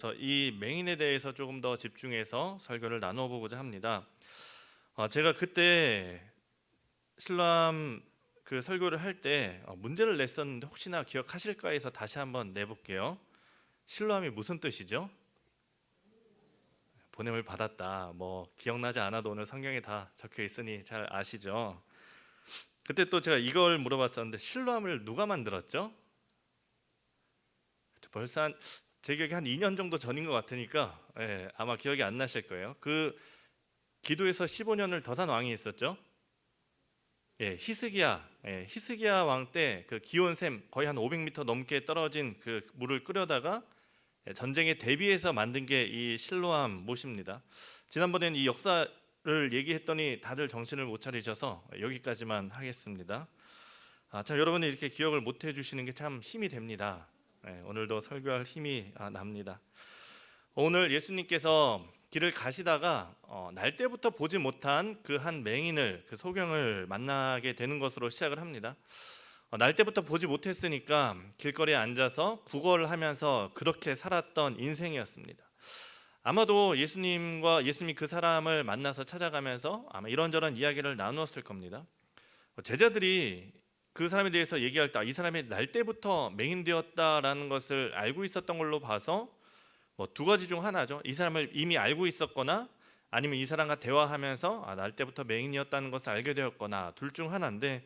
그래서 이 맹인에 대해서 조금 더 집중해서 설교를 나누어 보고자 합니다. 제가 그때 신람 그 설교를 할 때 문제를 냈었는데 혹시나 기억하실까 해서 다시 한번 내볼게요. 실로암이 무슨 뜻이죠? 보냄을 받았다. 뭐 기억나지 않아도 오늘 성경에 다 적혀 있으니 잘 아시죠? 그때 또 제가 이걸 물어봤었는데 실로암을 누가 만들었죠? 벌써 제 기억에 한 2년 정도 전인 것 같으니까 아마 기억이 안 나실 거예요. 그 기도에서 15년을 더 산 왕이 있었죠. 히스기야 왕 때 그 기온샘 거의 한 500m 넘게 떨어진 그 물을 끓여다가 전쟁에 대비해서 만든 게 이 실로암 못입니다. 지난번에는 이 역사를 얘기했더니 다들 정신을 못 차리셔서 여기까지만 하겠습니다. 참 여러분이 이렇게 기억을 못 해주시는 게 참 힘이 됩니다. 오늘도 설교할 힘이 납니다. 오늘 예수님께서 길을 가시다가 날 때부터 보지 못한 그 한 맹인을 그 소경을 만나게 되는 것으로 시작을 합니다. 날 때부터 보지 못했으니까 길거리에 앉아서 구걸을 하면서 그렇게 살았던 인생이었습니다. 아마도 예수님이 그 사람을 만나서 찾아가면서 아마 이런저런 이야기를 나누었을 겁니다. 제자들이 그 사람에 대해서 얘기할 때 이 사람이 날 때부터 맹인되었다라는 것을 알고 있었던 걸로 봐서 뭐 두 가지 중 하나죠. 이 사람을 이미 알고 있었거나 아니면 이 사람과 대화하면서 날 때부터 맹인이었다는 것을 알게 되었거나 둘 중 하나인데,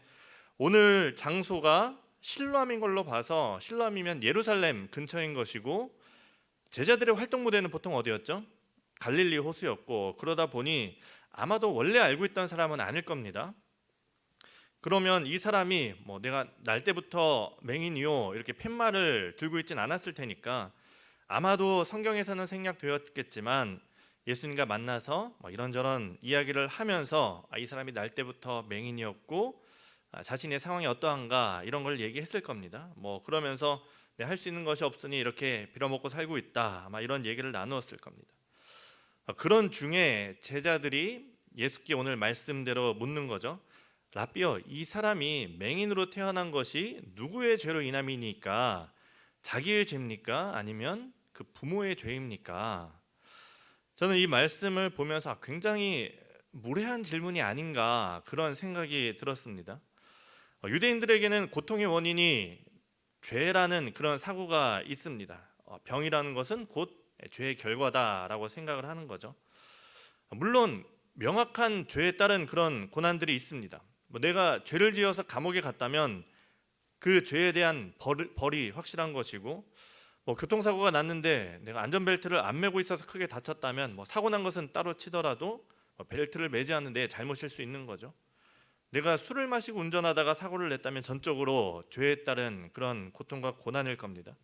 오늘 장소가 실로암인 걸로 봐서 실로암이면 예루살렘 근처인 것이고 제자들의 활동 무대는 보통 어디였죠? 갈릴리 호수였고, 그러다 보니 아마도 원래 알고 있던 사람은 아닐 겁니다. 그러면 이 사람이 뭐 내가 날 때부터 맹인이요 이렇게 팻말을 들고 있진 않았을 테니까 아마도 성경에서는 생략되었겠지만 예수님과 만나서 뭐 이런저런 이야기를 하면서 이 사람이 날 때부터 맹인이었고 자신의 상황이 어떠한가 이런 걸 얘기했을 겁니다. 뭐 그러면서 할 수 있는 것이 없으니 이렇게 빌어먹고 살고 있다, 아마 이런 얘기를 나누었을 겁니다. 그런 중에 제자들이 예수께 오늘 말씀대로 묻는 거죠. 라삐어, 이 사람이 맹인으로 태어난 것이 누구의 죄로 인함이니까? 자기의 죄입니까? 아니면 그 부모의 죄입니까? 저는 이 말씀을 보면서 굉장히 무례한 질문이 아닌가 그런 생각이 들었습니다. 유대인들에게는 고통의 원인이 죄라는 그런 사고가 있습니다. 병이라는 것은 곧 죄의 결과다라고 생각을 하는 거죠. 물론 명확한 죄에 따른 그런 고난들이 있습니다. 내가 죄를 지어서 감옥에 갔다면 그 죄에 대한 벌이 확실한 것이고, 교통사고가 났는데 내가 안전벨트를 안 매고 있어서 크게 다쳤다면 사고 난 것은 따로 치더라도 벨트를 매지 않는 내 잘못일 수 있는 거죠. 내가 술을 마시고 운전하다가 사고를 냈다면 전적으로 죄에 따른 그런 고통과 고난일 겁니다.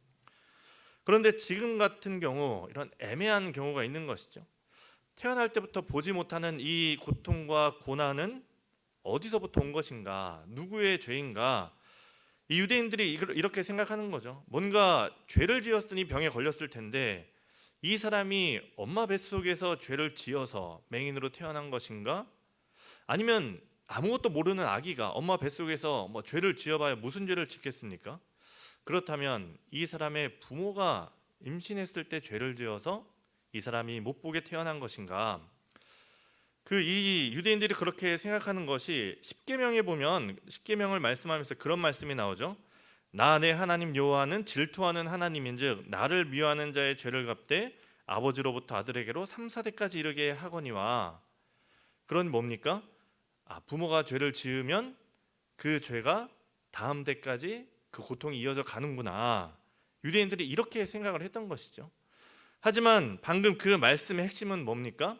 그런데 지금 같은 경우 이런 애매한 경우가 있는 것이죠. 태어날 때부터 보지 못하는 이 고통과 고난은 어디서부터 온 것인가? 누구의 죄인가? 이 유대인들이 이렇게 생각하는 거죠. 뭔가 죄를 지었으니 병에 걸렸을 텐데 이 사람이 엄마 뱃속에서 죄를 지어서 맹인으로 태어난 것인가? 아니면 아무것도 모르는 아기가 엄마 뱃속에서 죄를 지어봐야 무슨 죄를 짓겠습니까? 그렇다면 이 사람의 부모가 임신했을 때 죄를 지어서 이 사람이 못 보게 태어난 것인가? 이 유대인들이 그렇게 생각하는 것이 십계명에 보면, 십계명을 말씀하면서 그런 말씀이 나오죠. 나 내 하나님 여호와는 질투하는 하나님인즉 나를 미워하는 자의 죄를 갚되 아버지로부터 아들에게로 3, 4대까지 이르게 하거니와. 그런 뭡니까? 부모가 죄를 지으면 그 죄가 다음 대까지 그 고통이 이어져 가는구나. 유대인들이 이렇게 생각을 했던 것이죠. 하지만 방금 그 말씀의 핵심은 뭡니까?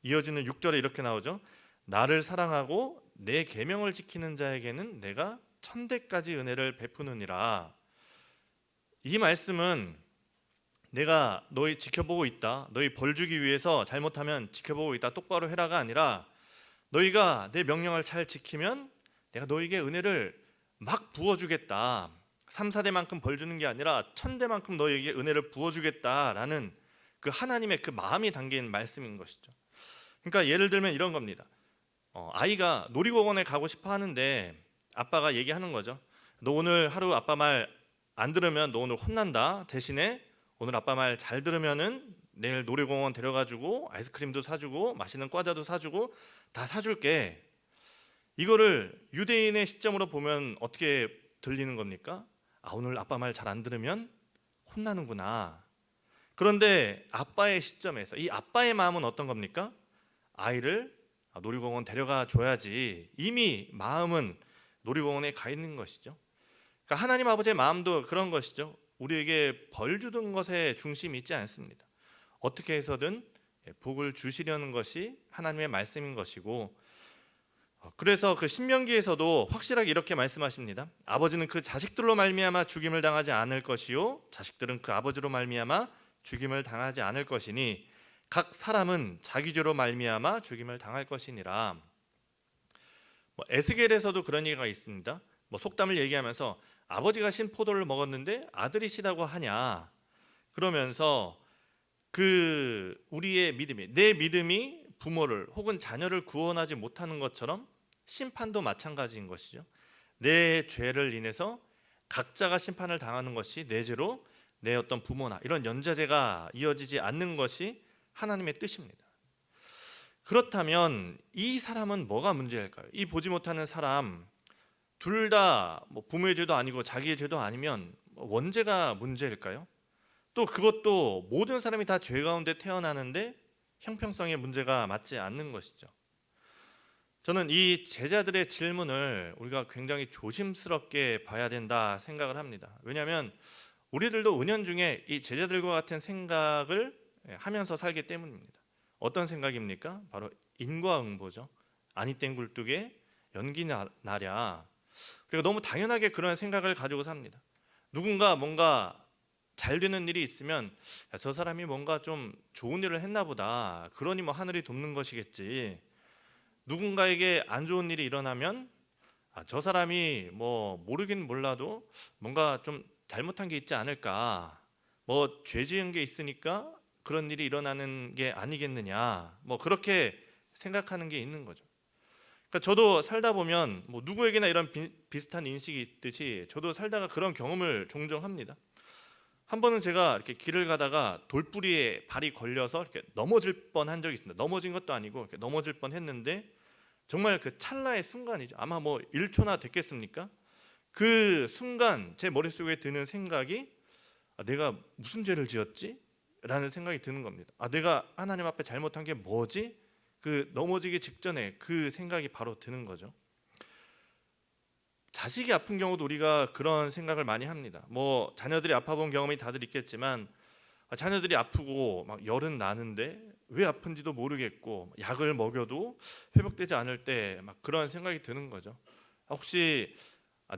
이어지는 6절에 이렇게 나오죠. 나를 사랑하고 내 계명을 지키는 자에게는 내가 1000대까지 은혜를 베푸느니라. 이 말씀은 내가 너희 지켜보고 있다, 너희 벌 주기 위해서 잘못하면 지켜보고 있다, 똑바로 해라가 아니라 너희가 내 명령을 잘 지키면 내가 너희에게 은혜를 막 부어주겠다. 3, 4대만큼 벌 주는 게 아니라 1000대만큼 너희에게 은혜를 부어주겠다라는 그 하나님의 그 마음이 담긴 말씀인 것이죠. 그러니까 예를 들면 이런 겁니다. 아이가 놀이공원에 가고 싶어 하는데 아빠가 얘기하는 거죠. 너 오늘 하루 아빠 말 안 들으면 너 오늘 혼난다. 대신에 오늘 아빠 말 잘 들으면은 내일 놀이공원 데려가주고 아이스크림도 사주고 맛있는 과자도 사주고 다 사줄게. 이거를 유대인의 시점으로 보면 어떻게 들리는 겁니까? 아, 오늘 아빠 말 잘 안 들으면 혼나는구나. 그런데 아빠의 시점에서 이 아빠의 마음은 어떤 겁니까? 아이를 놀이공원 데려가 줘야지. 이미 마음은 놀이공원에 가 있는 것이죠. 그러니까 하나님 아버지의 마음도 그런 것이죠. 우리에게 벌 주는 것에 중심이 있지 않습니다. 어떻게 해서든 복을 주시려는 것이 하나님의 말씀인 것이고, 그래서 그 신명기에서도 확실하게 이렇게 말씀하십니다. 아버지는 그 자식들로 말미암아 죽임을 당하지 않을 것이요 자식들은 그 아버지로 말미암아 죽임을 당하지 않을 것이니 각 사람은 자기 죄로 말미암아 죽임을 당할 것이니라. 에스겔에서도 그런 얘기가 있습니다. 속담을 얘기하면서 아버지가 신 포도를 먹었는데 아들이 시다고 하냐, 그러면서 그 우리의 믿음이, 내 믿음이 부모를 혹은 자녀를 구원하지 못하는 것처럼 심판도 마찬가지인 것이죠. 내 죄를 인해서 각자가 심판을 당하는 것이 내 죄로 내 어떤 부모나 이런 연좌제가 이어지지 않는 것이 하나님의 뜻입니다. 그렇다면 이 사람은 뭐가 문제일까요? 이 보지 못하는 사람 둘 다 부모의 죄도 아니고 자기의 죄도 아니면 원죄가 문제일까요? 또 그것도 모든 사람이 다 죄 가운데 태어나는데 형평성의 문제가 맞지 않는 것이죠. 저는 이 제자들의 질문을 우리가 굉장히 조심스럽게 봐야 된다 생각을 합니다. 왜냐하면 우리들도 은연중에 이 제자들과 같은 생각을 하면서 살기 때문입니다. 어떤 생각입니까? 바로 인과응보죠. 아니 땐 굴뚝에 연기 나랴. 그리고 너무 당연하게 그런 생각을 가지고 삽니다. 누군가 뭔가 잘 되는 일이 있으면 저 사람이 뭔가 좀 좋은 일을 했나 보다, 그러니 하늘이 돕는 것이겠지. 누군가에게 안 좋은 일이 일어나면 저 사람이 모르긴 몰라도 뭔가 좀 잘못한 게 있지 않을까, 죄 지은 게 있으니까 그런 일이 일어나는 게 아니겠느냐, 그렇게 생각하는 게 있는 거죠. 그러니까 저도 살다 보면 누구에게나 이런 비슷한 인식이 있듯이 저도 살다가 그런 경험을 종종 합니다. 한 번은 제가 이렇게 길을 가다가 돌뿌리에 발이 걸려서 이렇게 넘어질 뻔한 적이 있습니다. 넘어진 것도 아니고 이렇게 넘어질 뻔했는데 정말 그 찰나의 순간이죠. 아마 1초나 됐겠습니까? 그 순간 제 머릿속에 드는 생각이 내가 무슨 죄를 지었지? 라는 생각이 드는 겁니다. 내가 하나님 앞에 잘못한 게 뭐지? 그 넘어지기 직전에 그 생각이 바로 드는 거죠. 자식이 아픈 경우도 우리가 그런 생각을 많이 합니다. 자녀들이 아파본 경험이 다들 있겠지만 자녀들이 아프고 열은 나는데 왜 아픈지도 모르겠고 약을 먹여도 회복되지 않을 때 그런 생각이 드는 거죠. 혹시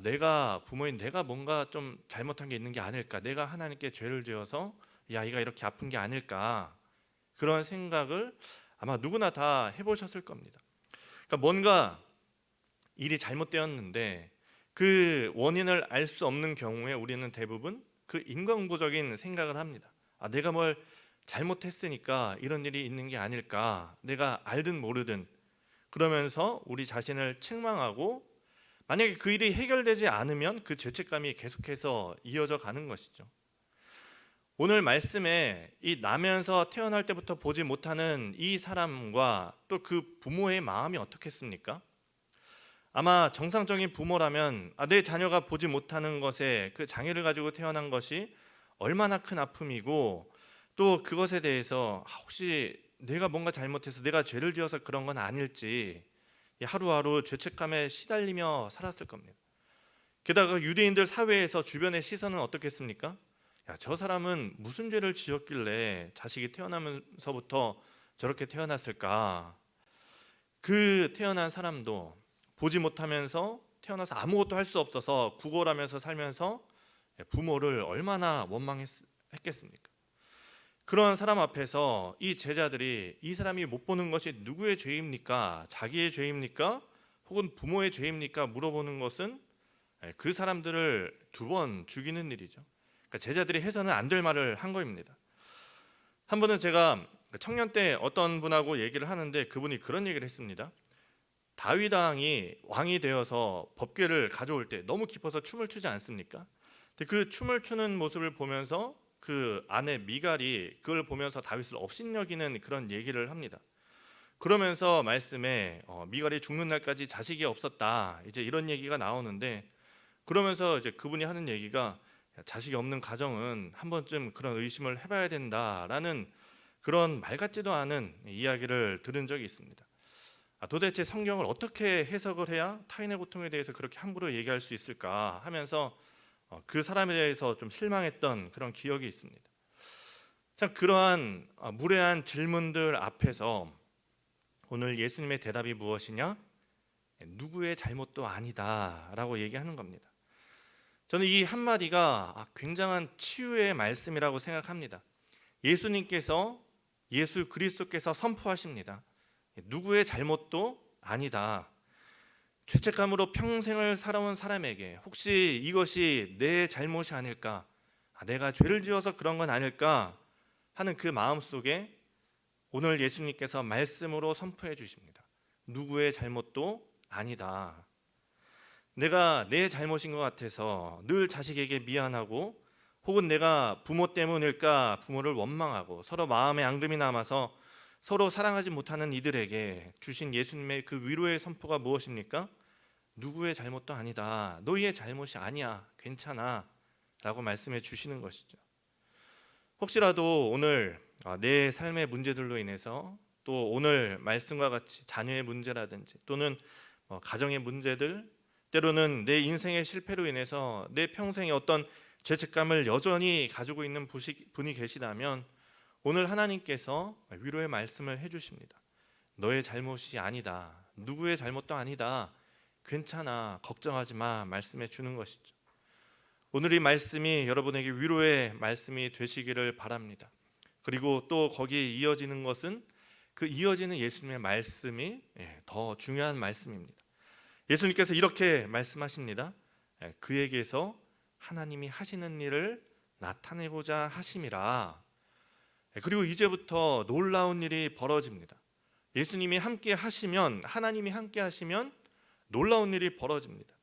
내가 부모인 내가 뭔가 좀 잘못한 게 있는 게 아닐까, 내가 하나님께 죄를 지어서 이 아이가 이렇게 아픈 게 아닐까, 그런 생각을 아마 누구나 다 해보셨을 겁니다. 그러니까 뭔가 일이 잘못되었는데 그 원인을 알 수 없는 경우에 우리는 대부분 그 인과응보적인 생각을 합니다. 내가 뭘 잘못했으니까 이런 일이 있는 게 아닐까, 내가 알든 모르든, 그러면서 우리 자신을 책망하고 만약에 그 일이 해결되지 않으면 그 죄책감이 계속해서 이어져 가는 것이죠. 오늘 말씀에 이 나면서 태어날 때부터 보지 못하는 이 사람과 또 그 부모의 마음이 어떻겠습니까? 아마 정상적인 부모라면 내 자녀가 보지 못하는 것에 그 장애를 가지고 태어난 것이 얼마나 큰 아픔이고 또 그것에 대해서 혹시 내가 뭔가 잘못해서 내가 죄를 지어서 그런 건 아닐지 하루하루 죄책감에 시달리며 살았을 겁니다. 게다가 유대인들 사회에서 주변의 시선은 어떻겠습니까? 저 사람은 무슨 죄를 지었길래 자식이 태어나면서부터 저렇게 태어났을까? 그 태어난 사람도 보지 못하면서 태어나서 아무것도 할 수 없어서 구걸하면서 살면서 부모를 얼마나 원망했겠습니까? 그런 사람 앞에서 이 제자들이 이 사람이 못 보는 것이 누구의 죄입니까? 자기의 죄입니까? 혹은 부모의 죄입니까? 물어보는 것은 그 사람들을 두 번 죽이는 일이죠. 그러니까 제자들이 해서는 안 될 말을 한 거입니다. 한 번은 제가 청년 때 어떤 분하고 얘기를 하는데 그분이 그런 얘기를 했습니다. 다윗 왕이 되어서 법궤를 가져올 때 너무 기뻐서 춤을 추지 않습니까? 근데 그 춤을 추는 모습을 보면서 그 아내 미갈이 그걸 보면서 다윗을 업신여기는 그런 얘기를 합니다. 그러면서 말씀에 미갈이 죽는 날까지 자식이 없었다, 이제 이런 얘기가 나오는데, 그러면서 이제 그분이 하는 얘기가 자식이 없는 가정은 한 번쯤 그런 의심을 해봐야 된다라는 그런 말 같지도 않은 이야기를 들은 적이 있습니다. 도대체 성경을 어떻게 해석을 해야 타인의 고통에 대해서 그렇게 함부로 얘기할 수 있을까 하면서 그 사람에 대해서 좀 실망했던 그런 기억이 있습니다. 참, 그러한 무례한 질문들 앞에서 오늘 예수님의 대답이 무엇이냐? 누구의 잘못도 아니다라고 얘기하는 겁니다. 저는 이 한마디가 굉장한 치유의 말씀이라고 생각합니다. 예수 그리스도께서 선포하십니다. 누구의 잘못도 아니다. 죄책감으로 평생을 살아온 사람에게 혹시 이것이 내 잘못이 아닐까, 내가 죄를 지어서 그런 건 아닐까 하는 그 마음 속에 오늘 예수님께서 말씀으로 선포해 주십니다. 누구의 잘못도 아니다. 내가 내 잘못인 것 같아서 늘 자식에게 미안하고, 혹은 내가 부모 때문일까 부모를 원망하고 서로 마음에 앙금이 남아서 서로 사랑하지 못하는 이들에게 주신 예수님의 그 위로의 선포가 무엇입니까? 누구의 잘못도 아니다. 너희의 잘못이 아니야. 괜찮아. 라고 말씀해 주시는 것이죠. 혹시라도 오늘 내 삶의 문제들로 인해서, 또 오늘 말씀과 같이 자녀의 문제라든지 또는 가정의 문제들, 때로는 내 인생의 실패로 인해서 내 평생에 어떤 죄책감을 여전히 가지고 있는 분이 계시다면 오늘 하나님께서 위로의 말씀을 해주십니다. 너의 잘못이 아니다. 누구의 잘못도 아니다. 괜찮아. 걱정하지 마. 말씀해 주는 것이죠. 오늘 이 말씀이 여러분에게 위로의 말씀이 되시기를 바랍니다. 그리고 또 거기에 이어지는 것은 그 이어지는 예수님의 말씀이 더 중요한 말씀입니다. 예수님께서 이렇게 말씀하십니다. 그에게서 하나님이 하시는 일을 나타내고자 하심이라. 그리고 이제부터 놀라운 일이 벌어집니다. 예수님이 함께 하시면, 하나님이 함께 하시면 놀라운 일이 벌어집니다.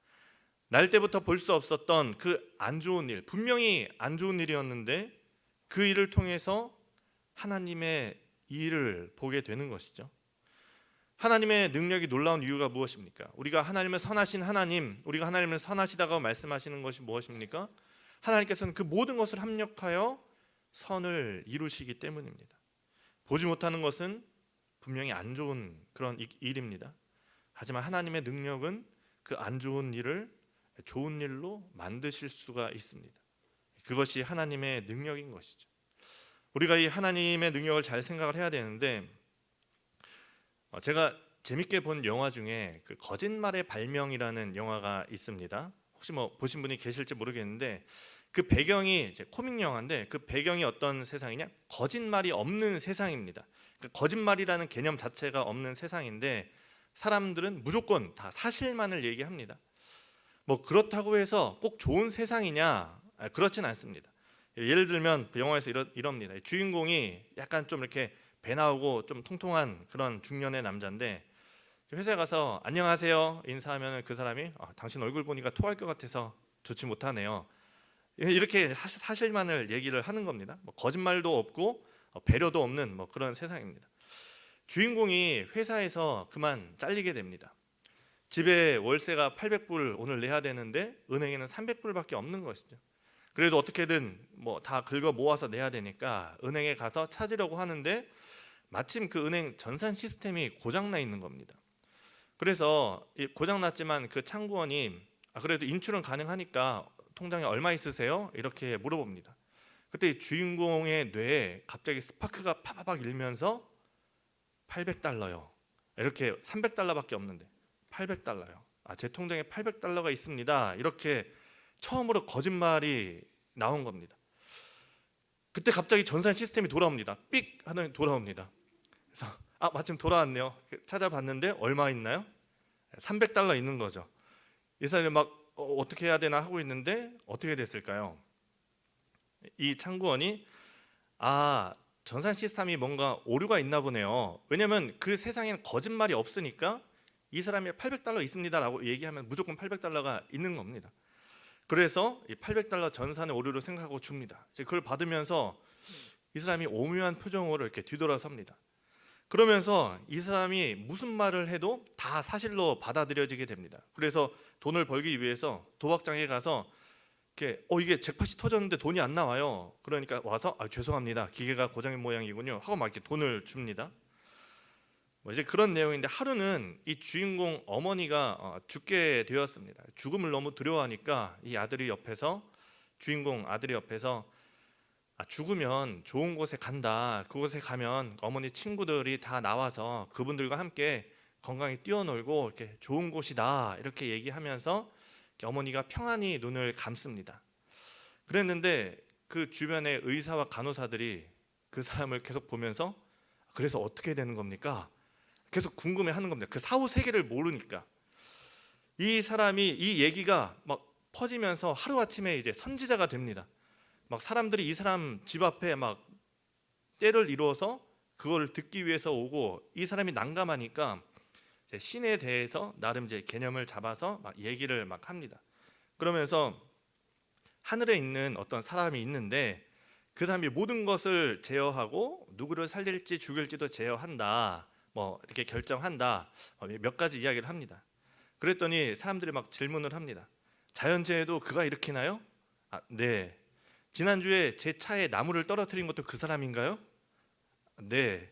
날 때부터 볼 수 없었던 그 안 좋은 일, 분명히 안 좋은 일이었는데 그 일을 통해서 하나님의 일을 보게 되는 것이죠. 하나님의 능력이 놀라운 이유가 무엇입니까? 우리가 하나님을 선하신 하나님, 우리가 하나님을 선하시다고 말씀하시는 것이 무엇입니까? 하나님께서는 그 모든 것을 합력하여 선을 이루시기 때문입니다. 보지 못하는 것은 분명히 안 좋은 그런 일입니다. 하지만 하나님의 능력은 그 안 좋은 일을 좋은 일로 만드실 수가 있습니다. 그것이 하나님의 능력인 것이죠. 우리가 이 하나님의 능력을 잘 생각을 해야 되는데, 제가 재밌게 본 영화 중에 그 거짓말의 발명이라는 영화가 있습니다. 혹시 보신 분이 계실지 모르겠는데, 그 배경이 이제 코믹 영화인데 그 배경이 어떤 세상이냐? 거짓말이 없는 세상입니다. 그러니까 거짓말이라는 개념 자체가 없는 세상인데 사람들은 무조건 다 사실만을 얘기합니다. 그렇다고 해서 꼭 좋은 세상이냐? 그렇진 않습니다. 예를 들면 그 영화에서 이럽니다. 주인공이 약간 좀 이렇게 배 나오고 좀 통통한 그런 중년의 남자인데 회사에 가서 안녕하세요 인사하면 그 사람이 당신 얼굴 보니까 토할 것 같아서 좋지 못하네요. 이렇게 사실만을 얘기를 하는 겁니다. 거짓말도 없고 배려도 없는 그런 세상입니다. 주인공이 회사에서 그만 잘리게 됩니다. 집에 월세가 800불 오늘 내야 되는데 은행에는 300불밖에 없는 것이죠. 그래도 어떻게든 다 긁어 모아서 내야 되니까 은행에 가서 찾으려고 하는데 마침 그 은행 전산 시스템이 고장나 있는 겁니다. 그래서 고장났지만 그 창구원이 그래도 인출은 가능하니까 통장에 얼마 있으세요? 이렇게 물어봅니다. 그때 주인공의 뇌에 갑자기 스파크가 파바박 일면서 800달러요. 이렇게 300달러밖에 없는데 800달러요. 제 통장에 800달러가 있습니다. 이렇게 처음으로 거짓말이 나온 겁니다. 그때 갑자기 전산 시스템이 돌아옵니다. 삑 하더니 돌아옵니다. 그래서 마침 돌아왔네요. 찾아봤는데 얼마 있나요? 300달러 있는 거죠. 이 사람이 어떻게 해야 되나 하고 있는데 어떻게 됐을까요? 이 창구원이 전산 시스템이 뭔가 오류가 있나 보네요. 왜냐하면 그 세상에는 거짓말이 없으니까 이 사람이 800달러 있습니다라고 얘기하면 무조건 800달러가 있는 겁니다. 그래서 이 800달러 전산의 오류를 생각하고 줍니다. 이제 그걸 받으면서 이 사람이 오묘한 표정으로 이렇게 뒤돌아섭니다. 그러면서 이 사람이 무슨 말을 해도 다 사실로 받아들여지게 됩니다. 그래서 돈을 벌기 위해서 도박장에 가서 이게 잭팟이 터졌는데 돈이 안 나와요. 그러니까 와서 죄송합니다. 기계가 고장인 모양이군요. 하고 막 이렇게 돈을 줍니다. 이제 그런 내용인데 하루는 이 주인공 어머니가 죽게 되었습니다. 죽음을 너무 두려워하니까 이 아들이 옆에서 주인공 아들이 옆에서 죽으면 좋은 곳에 간다. 그곳에 가면 어머니 친구들이 다 나와서 그분들과 함께 건강히 뛰어놀고 이렇게 좋은 곳이다. 이렇게 얘기하면서 어머니가 평안히 눈을 감습니다. 그랬는데 그 주변의 의사와 간호사들이 그 사람을 계속 보면서 그래서 어떻게 되는 겁니까? 계속 궁금해하는 겁니다. 그 사후 세계를 모르니까. 이 사람이 이 얘기가 막 퍼지면서 하루아침에 이제 선지자가 됩니다. 막 사람들이 이 사람 집 앞에 막 때를 이루어서 그걸 듣기 위해서 오고, 이 사람이 난감하니까 이제 신에 대해서 나름 이제 개념을 잡아서 막 얘기를 막 합니다. 그러면서 하늘에 있는 어떤 사람이 있는데 그 사람이 모든 것을 제어하고 누구를 살릴지 죽일지도 제어한다. 뭐 이렇게 결정한다. 몇 가지 이야기를 합니다. 그랬더니 사람들이 막 질문을 합니다. 자연재해도 그가 일으키나요? 네. 지난주에 제 차에 나무를 떨어뜨린 것도 그 사람인가요? 네.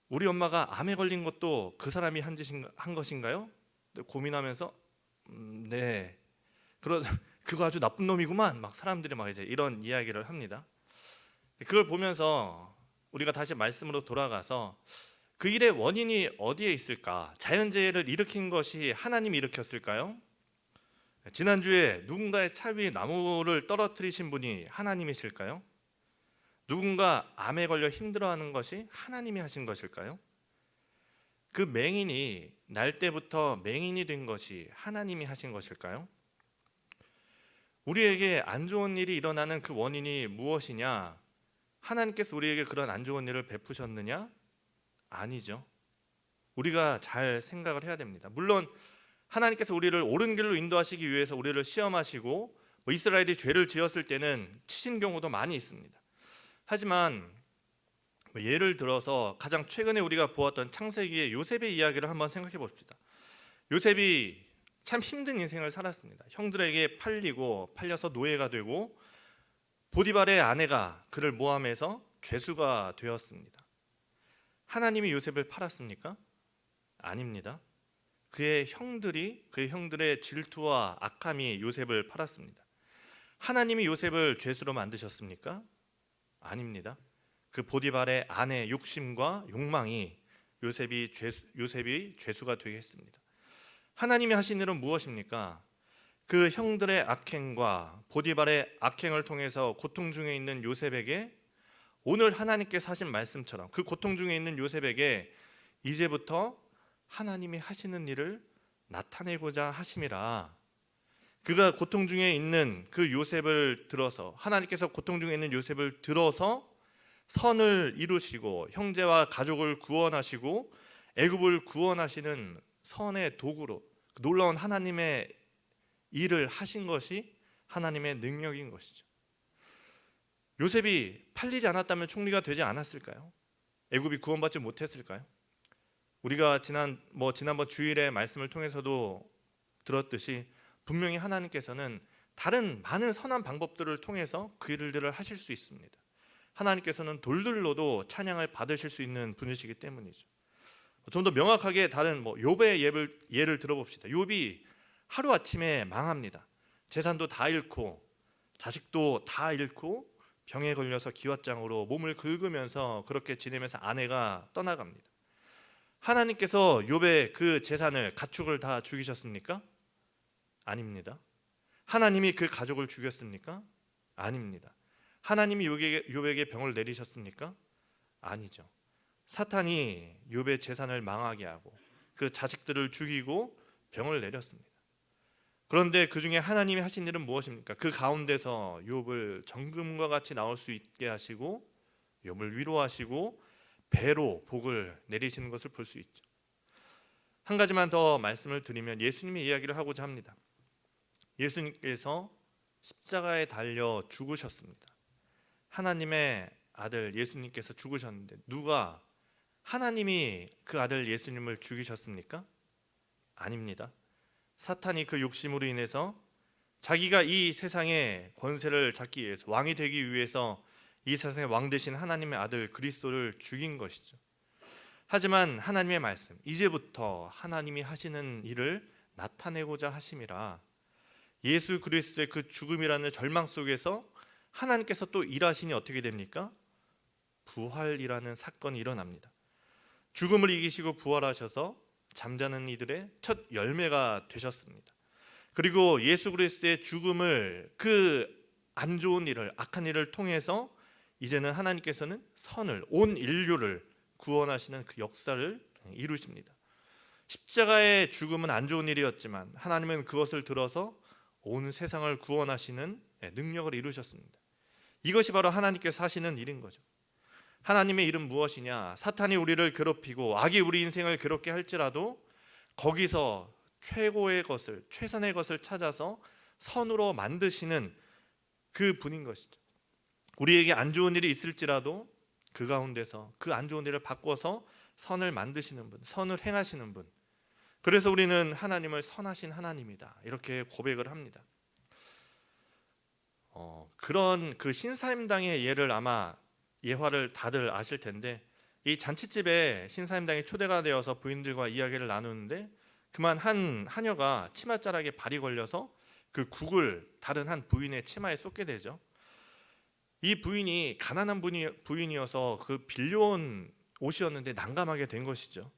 우리 엄마가 암에 걸린 것도 그 사람이 한 것인가요? 고민하면서 네. 그거 아주 나쁜 놈이구만. 막 사람들이 막 이제 이런 이야기를 합니다. 그걸 보면서 우리가 다시 말씀으로 돌아가서 그 일의 원인이 어디에 있을까? 자연재해를 일으킨 것이 하나님이 일으켰을까요? 지난주에 누군가의 차 위에 나무를 떨어뜨리신 분이 하나님이실까요? 누군가 암에 걸려 힘들어하는 것이 하나님이 하신 것일까요? 그 맹인이 날 때부터 맹인이 된 것이 하나님이 하신 것일까요? 우리에게 안 좋은 일이 일어나는 그 원인이 무엇이냐? 하나님께서 우리에게 그런 안 좋은 일을 베푸셨느냐? 아니죠. 우리가 잘 생각을 해야 됩니다. 물론 하나님께서 우리를 옳은 길로 인도하시기 위해서 우리를 시험하시고 이스라엘이 죄를 지었을 때는 치신 경우도 많이 있습니다. 하지만 예를 들어서 가장 최근에 우리가 보았던 창세기의 요셉의 이야기를 한번 생각해 봅시다. 요셉이 참 힘든 인생을 살았습니다. 형들에게 팔려서 노예가 되고 보디발의 아내가 그를 모함해서 죄수가 되었습니다. 하나님이 요셉을 팔았습니까? 아닙니다. 그의 형들의 질투와 악함이 요셉을 팔았습니다. 하나님이 요셉을 죄수로 만드셨습니까? 아닙니다. 그 보디발의 아내의 욕심과 욕망이 요셉이 죄수가 되게 했습니다. 하나님이 하신 일은 무엇입니까? 그 형들의 악행과 보디발의 악행을 통해서 고통 중에 있는 요셉에게 오늘 하나님께서 하신 말씀처럼 그 고통 중에 있는 요셉에게 이제부터 하나님이 하시는 일을 나타내고자 하심이라. 그가 고통 중에 있는 그 요셉을 들어서, 하나님께서 고통 중에 있는 요셉을 들어서 선을 이루시고 형제와 가족을 구원하시고 애굽을 구원하시는 선의 도구로 놀라운 하나님의 일을 하신 것이 하나님의 능력인 것이죠. 요셉이 팔리지 않았다면 총리가 되지 않았을까요? 애굽이 구원받지 못했을까요? 우리가 지난번 주일의 말씀을 통해서도 들었듯이 분명히 하나님께서는 다른 많은 선한 방법들을 통해서 그 일들을 하실 수 있습니다. 하나님께서는 돌들로도 찬양을 받으실 수 있는 분이시기 때문이죠. 좀 더 명확하게 다른 욥의 예를 들어봅시다. 욥이 하루아침에 망합니다. 재산도 다 잃고 자식도 다 잃고 병에 걸려서 기왓장으로 몸을 긁으면서 그렇게 지내면서 아내가 떠나갑니다. 하나님께서 욥의 그 재산을, 가축을 다 죽이셨습니까? 아닙니다. 하나님이 그 가족을 죽였습니까? 아닙니다. 하나님이 욥에게 병을 내리셨습니까? 아니죠. 사탄이 욥의 재산을 망하게 하고 그 자식들을 죽이고 병을 내렸습니다. 그런데 그 중에 하나님이 하신 일은 무엇입니까? 그 가운데서 욥을 정금과 같이 나올 수 있게 하시고 욥을 위로하시고 배로 복을 내리시는 것을 볼 수 있죠. 한 가지만 더 말씀을 드리면 예수님이 이야기를 하고자 합니다. 예수님께서 십자가에 달려 죽으셨습니다. 하나님의 아들 예수님께서 죽으셨는데 누가 하나님이 그 아들 예수님을 죽이셨습니까? 아닙니다. 사탄이 그 욕심으로 인해서 자기가 이 세상의 권세를 잡기 위해서, 왕이 되기 위해서 이 세상의 왕 되신 하나님의 아들 그리스도를 죽인 것이죠. 하지만 하나님의 말씀, 이제부터 하나님이 하시는 일을 나타내고자 하심이라, 예수 그리스도의 그 죽음이라는 절망 속에서 하나님께서 또 일하시니 어떻게 됩니까? 부활이라는 사건이 일어납니다. 죽음을 이기시고 부활하셔서 잠자는 이들의 첫 열매가 되셨습니다. 그리고 예수 그리스도의 죽음을, 그 안 좋은 일을, 악한 일을 통해서 이제는 하나님께서는 선을, 온 인류를 구원하시는 그 역사를 이루십니다. 십자가의 죽음은 안 좋은 일이었지만 하나님은 그것을 들어서 온 세상을 구원하시는 능력을 이루셨습니다. 이것이 바로 하나님께서 하시는 일인 거죠. 하나님의 일은 무엇이냐? 사탄이 우리를 괴롭히고 악이 우리 인생을 괴롭게 할지라도 거기서 최고의 것을, 최선의 것을 찾아서 선으로 만드시는 그 분인 것이죠. 우리에게 안 좋은 일이 있을지라도 그 가운데서 그 안 좋은 일을 바꿔서 선을 만드시는 분, 선을 행하시는 분. 그래서 우리는 하나님을 선하신 하나님이다, 이렇게 고백을 합니다. 그런 그 신사임당의 예를 아마 예화를 다들 아실 텐데, 이 잔치집에 신사임당이 초대가 되어서 부인들과 이야기를 나누는데 그만 한 하녀가 치맛자락에 발이 걸려서 그 국을 다른 한 부인의 치마에 쏟게 되죠. 이 부인이 가난한 부인이어서 그 빌려온 옷이었는데 난감하게 된 것이죠.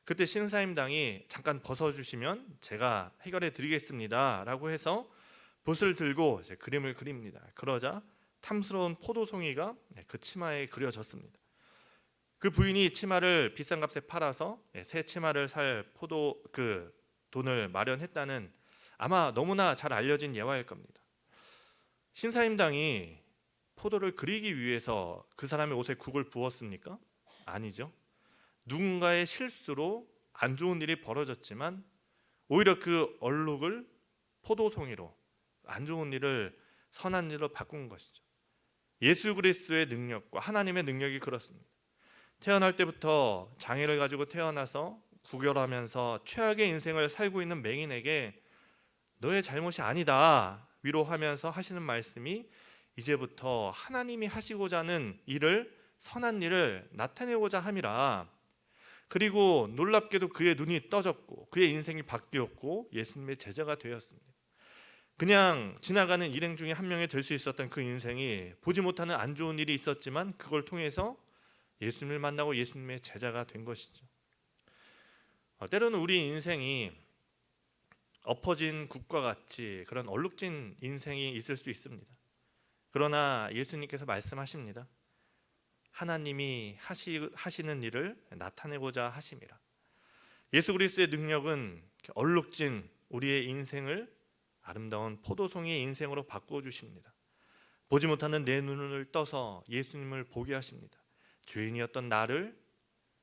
그때 신사임당이 잠깐 벗어주시면 제가 해결해 드리겠습니다 라고 해서 붓을 들고 이제 그림을 그립니다. 그러자 탐스러운 포도송이가 그 치마에 그려졌습니다. 그 부인이 치마를 비싼 값에 팔아서 새 치마를 살 그 돈을 마련했다는, 아마 너무나 잘 알려진 예화일 겁니다. 신사임당이 포도를 그리기 위해서 그 사람의 옷에 국을 부었습니까? 아니죠. 누군가의 실수로 안 좋은 일이 벌어졌지만 오히려 그 얼룩을 포도송이로, 안 좋은 일을 선한 일로 바꾼 것이죠. 예수 그리스도의 능력과 하나님의 능력이 그렇습니다. 태어날 때부터 장애를 가지고 태어나서 구걸하면서 최악의 인생을 살고 있는 맹인에게 너의 잘못이 아니다 위로하면서 하시는 말씀이, 이제부터 하나님이 하시고자 하는 일을, 선한 일을 나타내고자 함이라. 그리고 놀랍게도 그의 눈이 떠졌고 그의 인생이 바뀌었고 예수님의 제자가 되었습니다. 그냥 지나가는 일행 중에 한 명이 될 수 있었던 그 인생이 보지 못하는 안 좋은 일이 있었지만 그걸 통해서 예수님을 만나고 예수님의 제자가 된 것이죠. 때로는 우리 인생이 엎어진 국과 같이 그런 얼룩진 인생이 있을 수 있습니다. 그러나 예수님께서 말씀하십니다. 하나님이 하시는 일을 나타내고자 하심이라. 예수 그리스도의 능력은 얼룩진 우리의 인생을 아름다운 포도송이의 인생으로 바꾸어 주십니다. 보지 못하는 내 눈을 떠서 예수님을 보게 하십니다. 죄인이었던 나를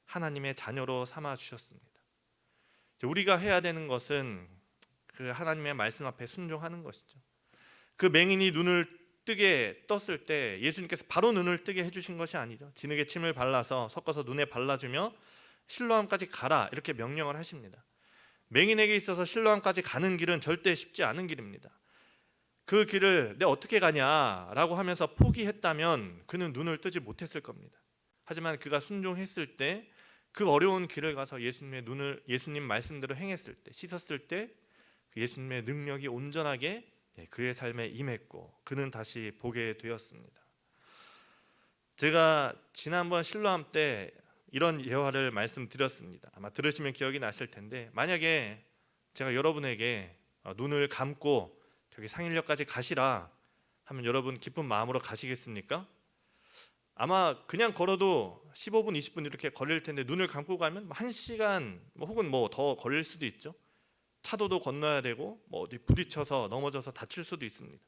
하나님의 자녀로 삼아 주셨습니다. 우리가 해야 되는 것은 그 하나님의 말씀 앞에 순종하는 것이죠. 그 맹인이 눈을 뜨게 떴을 때 예수님께서 바로 눈을 뜨게 해주신 것이 아니죠. 진흙에 침을 발라서 섞어서 눈에 발라주며 실로암까지 가라, 이렇게 명령을 하십니다. 맹인에게 있어서 실로암까지 가는 길은 절대 쉽지 않은 길입니다. 그 길을 내가 어떻게 가냐라고 하면서 포기했다면 그는 눈을 뜨지 못했을 겁니다. 하지만 그가 순종했을 때, 그 어려운 길을 가서 예수님 말씀대로 행했을 때, 씻었을 때 예수님의 능력이 온전하게 그의 삶에 임했고 그는 다시 보게 되었습니다. 제가 지난번 실로암 때 이런 예화를 말씀드렸습니다. 아마 들으시면 기억이 나실 텐데, 만약에 제가 여러분에게 눈을 감고 저기 상일역까지 가시라 하면 여러분 기쁜 마음으로 가시겠습니까? 아마 그냥 걸어도 15분, 20분 이렇게 걸릴 텐데 눈을 감고 가면 1시간 혹은 더 걸릴 수도 있죠. 차도도 건너야 되고 어디 부딪혀서 넘어져서 다칠 수도 있습니다.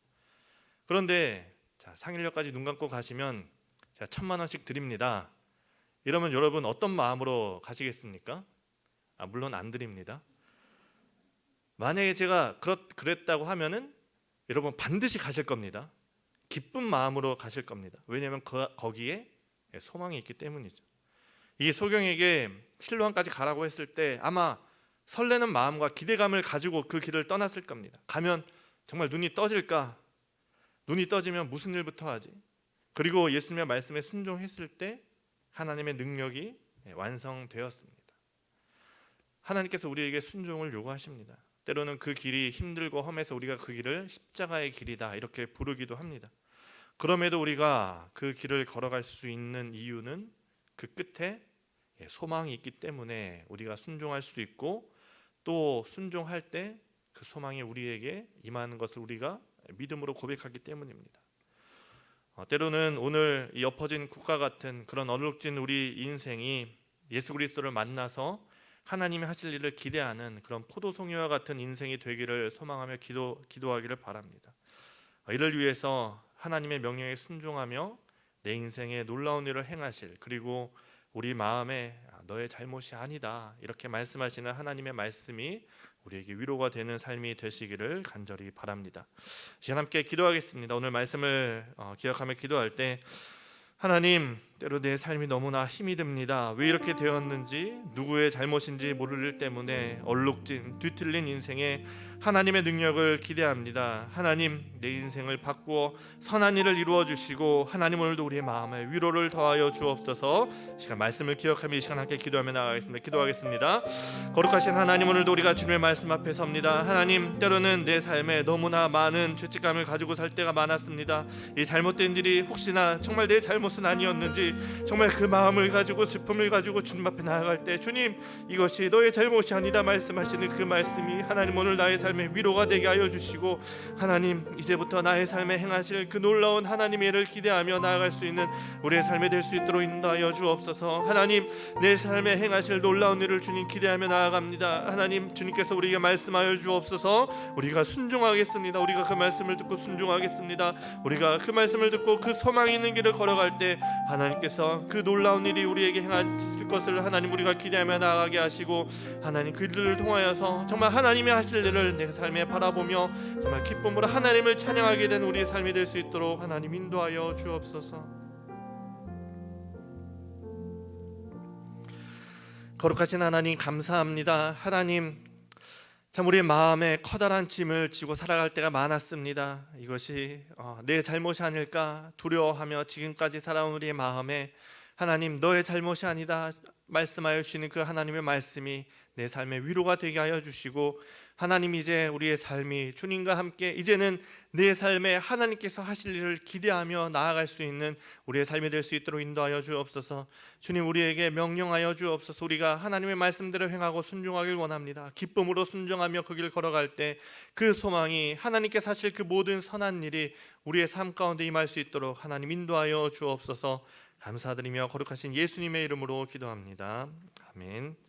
그런데 상일역까지 눈 감고 가시면 제가 1,000만 원씩 드립니다. 이러면 여러분 어떤 마음으로 가시겠습니까? 물론 안 드립니다. 만약에 제가 그랬다고 하면은 여러분 반드시 가실 겁니다. 기쁜 마음으로 가실 겁니다. 왜냐하면 거기에 소망이 있기 때문이죠. 이 소경에게 실로암까지 가라고 했을 때 아마 설레는 마음과 기대감을 가지고 그 길을 떠났을 겁니다. 가면 정말 눈이 떠질까? 눈이 떠지면 무슨 일부터 하지? 그리고 예수님의 말씀에 순종했을 때 하나님의 능력이 완성되었습니다. 하나님께서 우리에게 순종을 요구하십니다. 때로는 그 길이 힘들고 험해서 우리가 그 길을 십자가의 길이다 이렇게 부르기도 합니다. 그럼에도 우리가 그 길을 걸어갈 수 있는 이유는 그 끝에 소망이 있기 때문에 우리가 순종할 수 있고, 또 순종할 때 그 소망이 우리에게 임하는 것을 우리가 믿음으로 고백하기 때문입니다. 때로는 오늘 이 엎어진 국가 같은 그런 얼룩진 우리 인생이 예수 그리스도를 만나서 하나님이 하실 일을 기대하는 그런 포도송이와 같은 인생이 되기를 소망하며 기도하기를 바랍니다. 이를 위해서 하나님의 명령에 순종하며 내 인생에 놀라운 일을 행하실, 그리고 우리 마음에 너의 잘못이 아니다 이렇게 말씀하시는 하나님의 말씀이 우리에게 위로가 되는 삶이 되시기를 간절히 바랍니다. 시간 함께 기도하겠습니다. 오늘 말씀을 기억하며 기도할 때 하나님, 때로 내 삶이 너무나 힘이 듭니다. 왜 이렇게 되었는지, 누구의 잘못인지 모를 일 때문에 얼룩진 뒤틀린 인생에 하나님의 능력을 기대합니다. 하나님, 내 인생을 바꾸어 선한 일을 이루어 주시고 하나님 오늘도 우리의 마음에 위로를 더하여 주옵소서. 시간 말씀을 기억하며 이 시간 함께 기도하며 나가겠습니다. 기도하겠습니다. 거룩하신 하나님, 오늘도 우리가 주님의 말씀 앞에 섭니다. 하나님, 때로는 내 삶에 너무나 많은 죄책감을 가지고 살 때가 많았습니다. 이 잘못된 일이 혹시나 정말 내 잘못은 아니었는지 정말 그 마음을 가지고 슬픔을 가지고 주님 앞에 나아갈 때 주님, 이것이 너의 잘못이 아니다 말씀하시는 그 말씀이 하나님 오늘 나의 삶에 위로가 되게 하여 주시고, 하나님 이제부터 나의 삶에 행하실 그 놀라운 하나님의 일을 기대하며 나아갈 수 있는 우리의 삶이 될 수 있도록 인도하여 주옵소서. 하나님, 내 삶에 행하실 놀라운 일을 주님 기대하며 나아갑니다. 하나님, 주님께서 우리에게 말씀하여 주옵소서. 우리가 순종하겠습니다. 우리가 그 말씀을 듣고 순종하겠습니다. 우리가 그 말씀을 듣고 그 소망 있는 길을 걸어갈 때 하나님께서 그 놀라운 일이 우리에게 행하실 것을 하나님 우리가 기대하며 나아가게 하시고, 하나님 그 일들을 통하여서 정말 하나님이 하실 일을 내 삶에 바라보며 정말 기쁨으로 하나님을 찬양하게 된 우리의 삶이 될 수 있도록 하나님 인도하여 주옵소서. 거룩하신 하나님 감사합니다. 하나님, 참 우리의 마음에 커다란 짐을 지고 살아갈 때가 많았습니다. 이것이 내 잘못이 아닐까 두려워하며 지금까지 살아온 우리의 마음에 하나님, 너의 잘못이 아니다 말씀하여 주시는 그 하나님의 말씀이 내 삶의 위로가 되게 하여 주시고, 하나님 이제 우리의 삶이 주님과 함께 이제는 내 삶에 하나님께서 하실 일을 기대하며 나아갈 수 있는 우리의 삶이 될 수 있도록 인도하여 주옵소서. 주님, 우리에게 명령하여 주옵소서. 우리가 하나님의 말씀대로 행하고 순종하길 원합니다. 기쁨으로 순종하며 그 길을 걸어갈 때 그 소망이 하나님께서 하실 그 모든 선한 일이 우리의 삶 가운데 임할 수 있도록 하나님 인도하여 주옵소서. 감사드리며 거룩하신 예수님의 이름으로 기도합니다. 아멘.